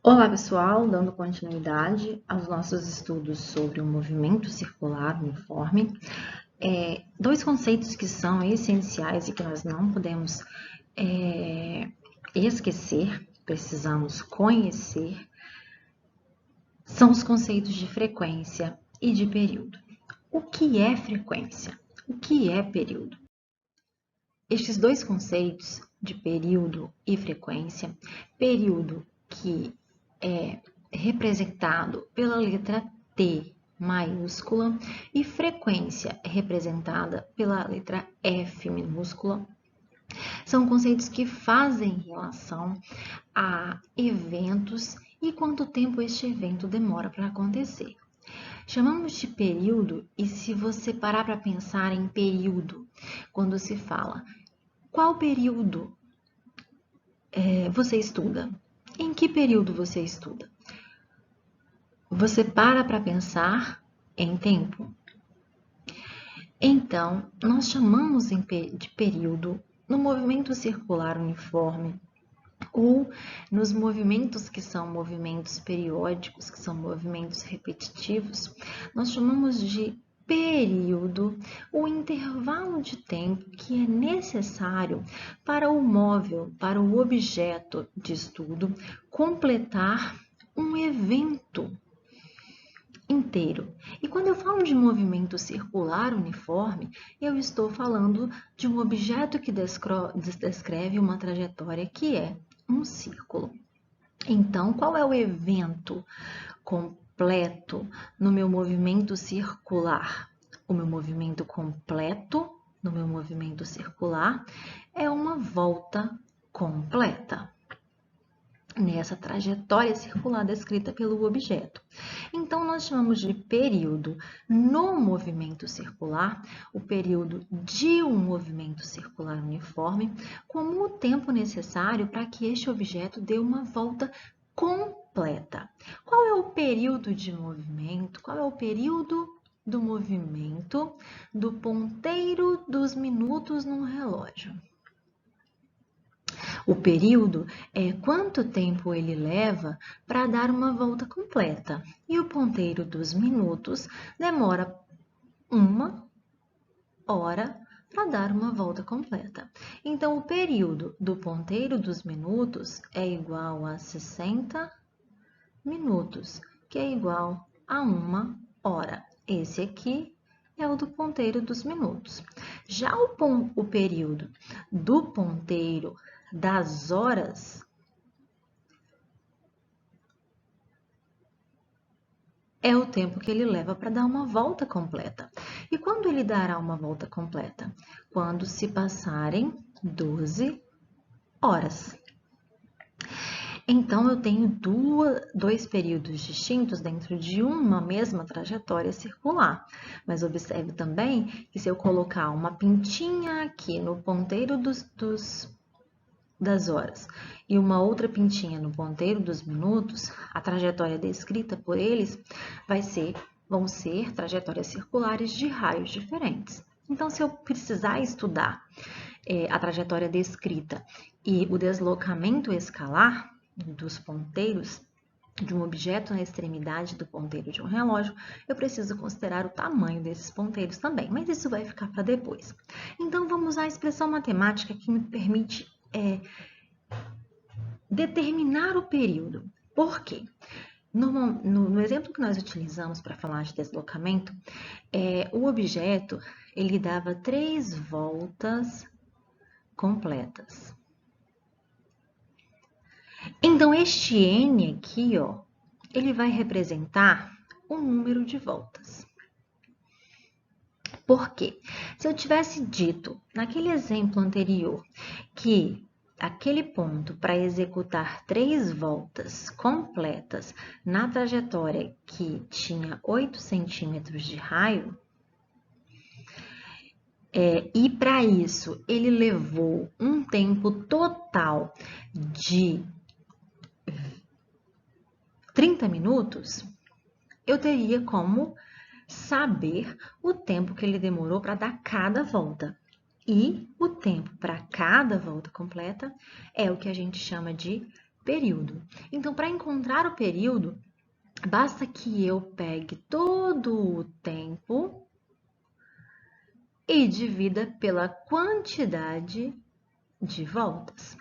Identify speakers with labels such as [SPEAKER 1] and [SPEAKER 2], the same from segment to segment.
[SPEAKER 1] Olá, pessoal, dando continuidade aos nossos estudos sobre o movimento circular uniforme. Dois conceitos que são essenciais e que nós não podemos esquecer, precisamos conhecer, são os conceitos de frequência e de período. O que é frequência? O que é período? Estes dois conceitos de período e frequência, período que é representado pela letra T maiúscula e frequência representada pela letra F minúscula, são conceitos que fazem relação a eventos e quanto tempo este evento demora para acontecer. Chamamos de período, e se você parar para pensar em período, quando se fala qual período você estuda? Em que período você estuda? Você para pensar em tempo? Então, nós chamamos de período no movimento circular uniforme ou nos movimentos que são movimentos periódicos, que são movimentos repetitivos, nós chamamos de período o intervalo de tempo que é necessário para o móvel, para o objeto de estudo, completar um evento inteiro. E quando eu falo de movimento circular uniforme, eu estou falando de um objeto que descreve uma trajetória que é um círculo. Então, qual é o evento completo no meu movimento circular? O meu movimento completo no meu movimento circular é uma volta completa nessa trajetória circular descrita pelo objeto. Então, nós chamamos de período no movimento circular, o período de um movimento circular uniforme, como o tempo necessário para que este objeto dê uma volta completa. Qual é o período de movimento? Qual é o período do movimento do ponteiro dos minutos num relógio? O período é quanto tempo ele leva para dar uma volta completa. E o ponteiro dos minutos demora 1 hora para dar uma volta completa. Então, o período do ponteiro dos minutos é igual a 60 minutos, que é igual a 1 hora. Esse aqui é o do ponteiro dos minutos. Já o período do ponteiro das horas é o tempo que ele leva para dar uma volta completa. E quando ele dará uma volta completa? Quando se passarem 12 horas. Então, eu tenho dois períodos distintos dentro de uma mesma trajetória circular. Mas observe também que se eu colocar uma pintinha aqui no ponteiro das horas e uma outra pintinha no ponteiro dos minutos, a trajetória descrita por eles vão ser trajetórias circulares de raios diferentes. Então, se eu precisar estudar a trajetória descrita e o deslocamento escalar dos ponteiros de um objeto na extremidade do ponteiro de um relógio, eu preciso considerar o tamanho desses ponteiros também, mas isso vai ficar para depois. Então, vamos à expressão matemática que me permite determinar o período. Por quê? No exemplo que nós utilizamos para falar de deslocamento, o objeto ele dava 3 voltas completas. Então, este N aqui, ó, ele vai representar o número de voltas. Por quê? Se eu tivesse dito naquele exemplo anterior que aquele ponto para executar 3 voltas completas na trajetória que tinha 8 centímetros de raio, e para isso ele levou um tempo total de 30 minutos, eu teria como saber o tempo que ele demorou para dar cada volta. E o tempo para cada volta completa é o que a gente chama de período. Então, para encontrar o período, basta que eu pegue todo o tempo e divida pela quantidade de voltas.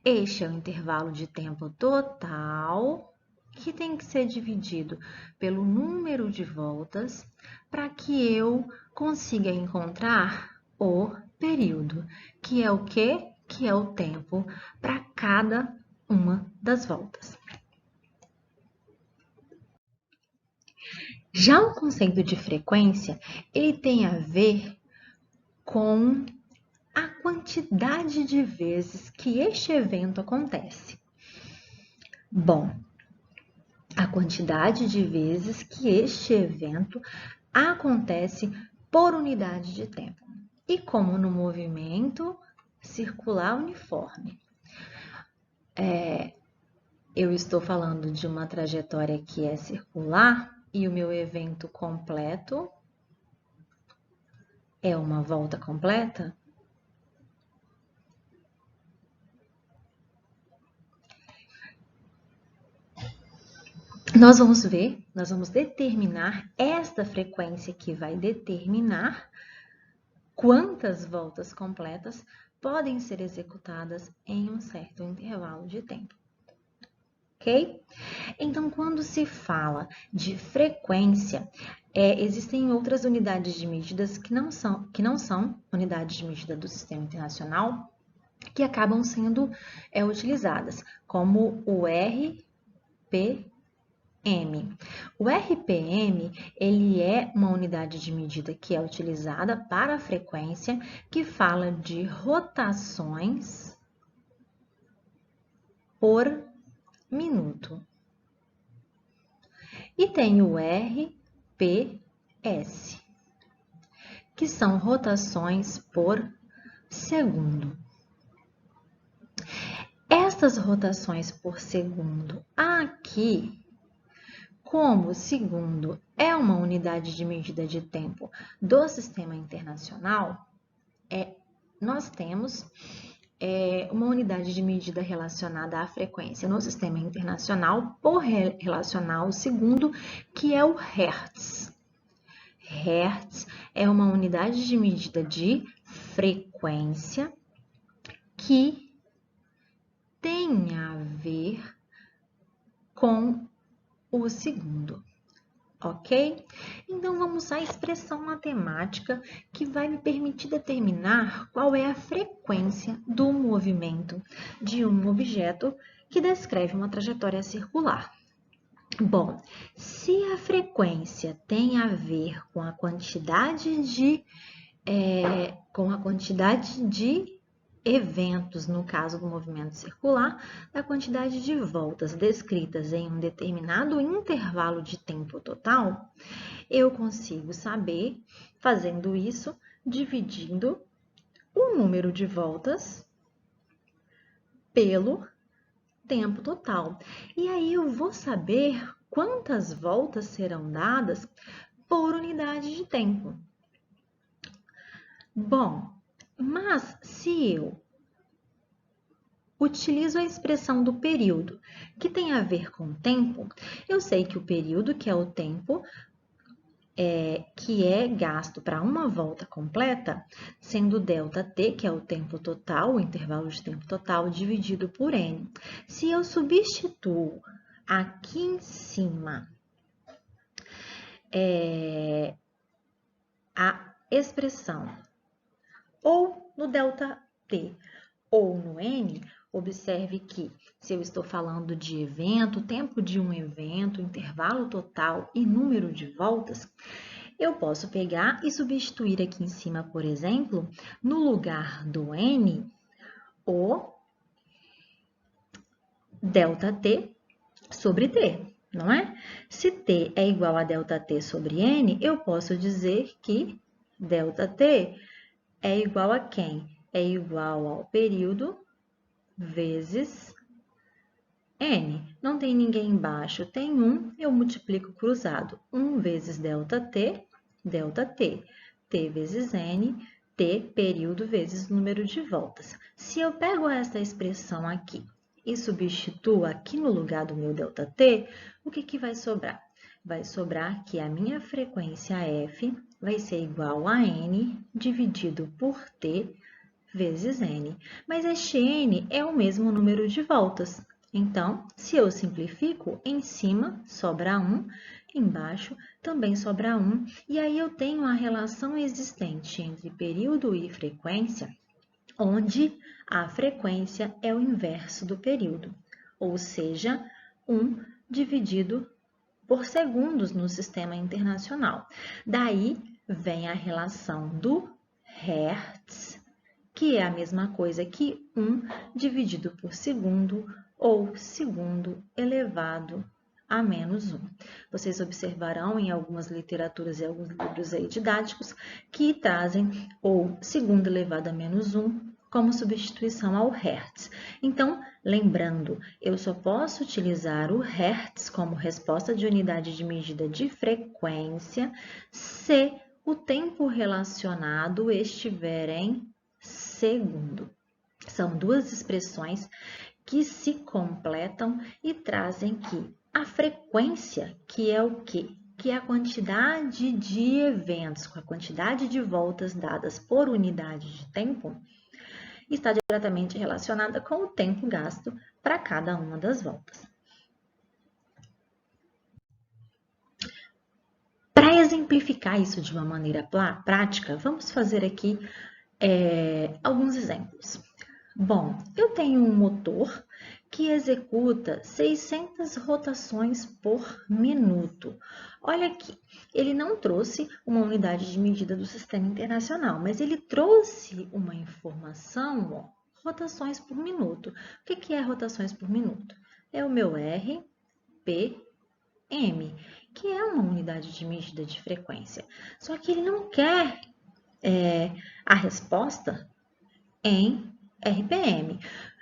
[SPEAKER 1] Este é o intervalo de tempo total que tem que ser dividido pelo número de voltas para que eu consiga encontrar o período, que é o quê? Que é o tempo para cada uma das voltas. Já o conceito de frequência, ele tem a ver com a quantidade de vezes que este evento acontece. Bom, a quantidade de vezes que este evento acontece por unidade de tempo. E como no movimento circular uniforme, eu estou falando de uma trajetória que é circular e o meu evento completo é uma volta completa, nós vamos determinar esta frequência que vai determinar quantas voltas completas podem ser executadas em um certo intervalo de tempo. Ok? Então, quando se fala de frequência, existem outras unidades de medidas que não são unidades de medida do Sistema Internacional, que acabam sendo utilizadas, como o RPM. O RPM, ele é uma unidade de medida que é utilizada para a frequência, que fala de rotações por minuto. E tem o RPS, que são rotações por segundo. Estas rotações por segundo aqui, como o segundo é uma unidade de medida de tempo do Sistema Internacional, nós temos uma unidade de medida relacionada à frequência no Sistema Internacional por relacionar o segundo, que é o Hertz. Hertz é uma unidade de medida de frequência que tem a ver com o segundo, ok? Então, vamos à expressão matemática que vai me permitir determinar qual é a frequência do movimento de um objeto que descreve uma trajetória circular. Bom, se a frequência tem a ver com a quantidade de eventos, no caso do movimento circular, da quantidade de voltas descritas em um determinado intervalo de tempo total, eu consigo saber, fazendo isso, dividindo o número de voltas pelo tempo total. E aí eu vou saber quantas voltas serão dadas por unidade de tempo. Bom, mas se eu utilizo a expressão do período, que tem a ver com o tempo, eu sei que o período, que é o tempo, que é gasto para uma volta completa, sendo ΔT, que é o tempo total, o intervalo de tempo total, dividido por N. Se eu substituo aqui em cima a expressão ou no ΔT ou no N, observe que se eu estou falando de evento, tempo de um evento, intervalo total e número de voltas, eu posso pegar e substituir aqui em cima, por exemplo, no lugar do N, o ΔT sobre T, não é? Se T é igual a ΔT sobre N, eu posso dizer que ΔT é igual a quem? É igual ao período vezes N. Não tem ninguém embaixo, tem 1, eu multiplico cruzado. 1 vezes ΔT, ΔT. T vezes N, T, período vezes número de voltas. Se eu pego esta expressão aqui e substituo aqui no lugar do meu ΔT, o que vai sobrar? Vai sobrar que a minha frequência f vai ser igual a n dividido por t vezes n. Mas este n é o mesmo número de voltas. Então, se eu simplifico, em cima sobra 1, embaixo também sobra 1, e aí eu tenho a relação existente entre período e frequência, onde a frequência é o inverso do período, ou seja, 1 dividido por segundos no sistema internacional. Daí vem a relação do Hertz, que é a mesma coisa que 1 dividido por segundo, ou segundo elevado a menos 1. Vocês observarão em algumas literaturas e alguns livros aí didáticos que trazem o segundo elevado a menos 1 como substituição ao Hertz. Então, lembrando, eu só posso utilizar o Hertz como resposta de unidade de medida de frequência se o tempo relacionado estiver em segundo. São duas expressões que se completam e trazem que a frequência, que é o quê? Que é a quantidade de eventos, com a quantidade de voltas dadas por unidade de tempo, está diretamente relacionada com o tempo gasto para cada uma das voltas. Para exemplificar isso de uma maneira prática, vamos fazer aqui alguns exemplos. Bom, eu tenho um motor que executa 600 rotações por minuto. Olha aqui, ele não trouxe uma unidade de medida do sistema internacional, mas ele trouxe uma informação, ó, rotações por minuto. O que é rotações por minuto? É o meu RPM, que é uma unidade de medida de frequência. Só que ele não quer a resposta em RPM.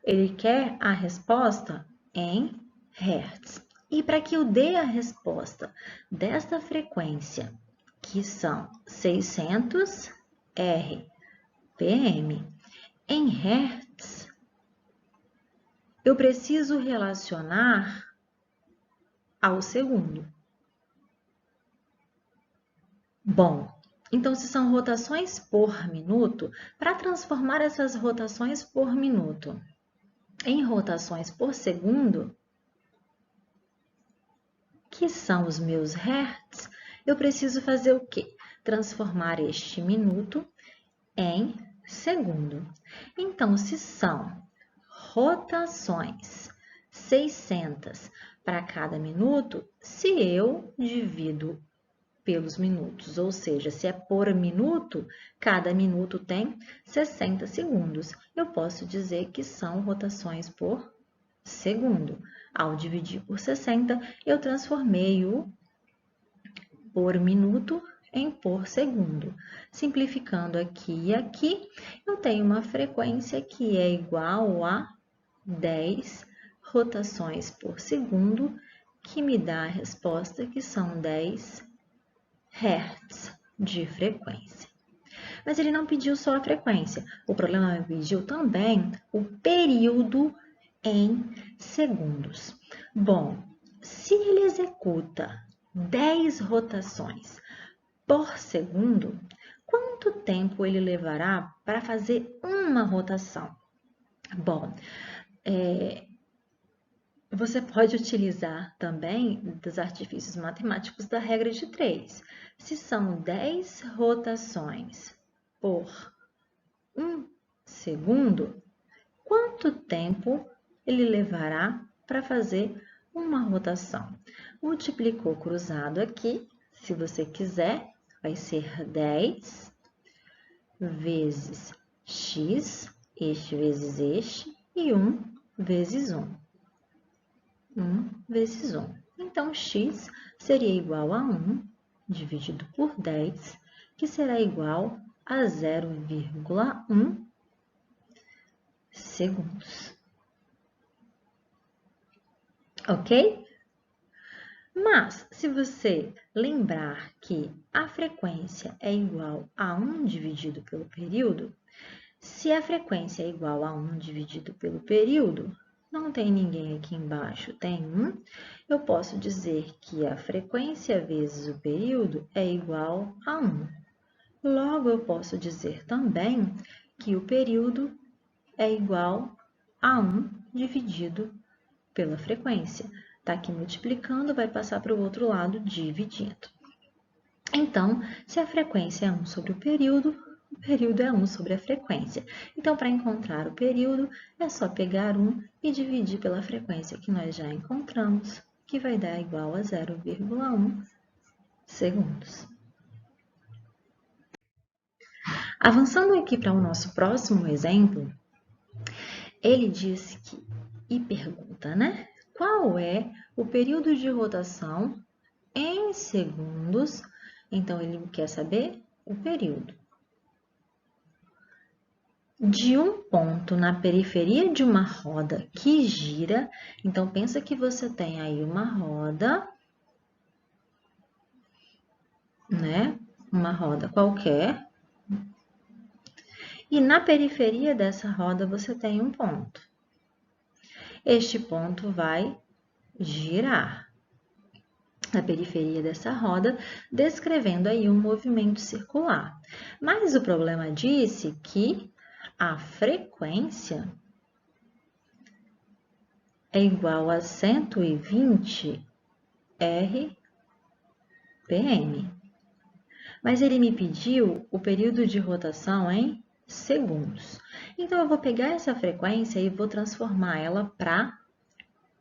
[SPEAKER 1] Ele quer a resposta em Hertz. E para que eu dê a resposta desta frequência, que são 600 RPM, em Hertz, eu preciso relacionar ao segundo. Bom, então, se são rotações por minuto, para transformar essas rotações por minuto em rotações por segundo, que são os meus hertz, eu preciso fazer o quê? Transformar este minuto em segundo. Então, se são rotações 600 para cada minuto, se eu divido pelos minutos, ou seja, se é por minuto, cada minuto tem 60 segundos. Eu posso dizer que são rotações por segundo. Ao dividir por 60, eu transformei o por minuto em por segundo. Simplificando aqui e aqui, eu tenho uma frequência que é igual a 10 rotações por segundo, que me dá a resposta que são 10 Hertz de frequência. Mas ele não pediu só a frequência, o problema pediu também o período em segundos. Bom, se ele executa 10 rotações por segundo, quanto tempo ele levará para fazer uma rotação? Bom, você pode utilizar também dos artifícios matemáticos da regra de 3. Se são 10 rotações por 1 segundo, quanto tempo ele levará para fazer uma rotação? Multiplicou cruzado aqui, se você quiser, vai ser 10 vezes x, este vezes este, e 1 vezes 1. 1 vezes 1. Então, x seria igual a 1 dividido por 10, que será igual a 0,1 segundos. Ok? Mas, se você lembrar que a frequência é igual a 1 dividido pelo período, se a frequência é igual a 1 dividido pelo período, Não tem ninguém aqui embaixo, tem 1. Eu posso dizer que a frequência vezes o período é igual a 1. Logo, eu posso dizer também que o período é igual a 1 dividido pela frequência. Está aqui multiplicando, vai passar para o outro lado dividindo. Então, se a frequência é 1 sobre o período é 1 sobre a frequência. Então, para encontrar o período, é só pegar 1 e dividir pela frequência que nós já encontramos, que vai dar igual a 0,1 segundos. Avançando aqui para o nosso próximo exemplo, ele diz que, e pergunta, né? Qual é o período de rotação em segundos? Então, ele quer saber o período. De um ponto na periferia de uma roda que gira, então pensa que você tem aí uma roda, né? Uma roda qualquer. E na periferia dessa roda você tem um ponto. Este ponto vai girar na periferia dessa roda, descrevendo aí um movimento circular. Mas o problema disse que a frequência é igual a 120 RPM. Mas ele me pediu o período de rotação em segundos. Então, eu vou pegar essa frequência e vou transformar ela para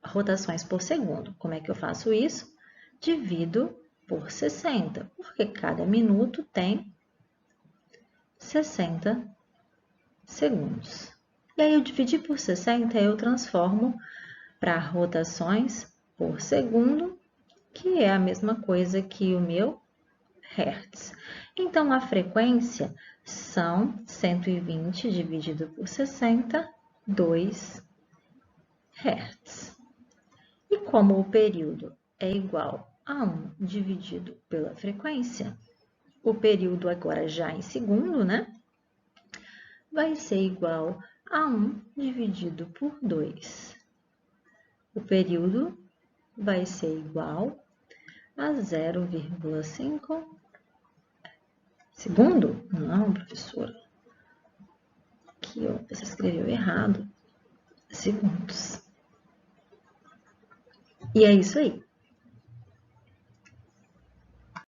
[SPEAKER 1] rotações por segundo. Como é que eu faço isso? Divido por 60, porque cada minuto tem 60 segundos. E aí, eu dividi por 60, eu transformo para rotações por segundo, que é a mesma coisa que o meu hertz. Então, a frequência são 120 dividido por 60, 2 hertz. E como o período é igual a 1 dividido pela frequência, o período agora já em segundo, né? Vai ser igual a 1 dividido por 2. O período vai ser igual a 0,5 segundo? Não, professora. Aqui, ó, você escreveu errado. Segundos. E é isso aí.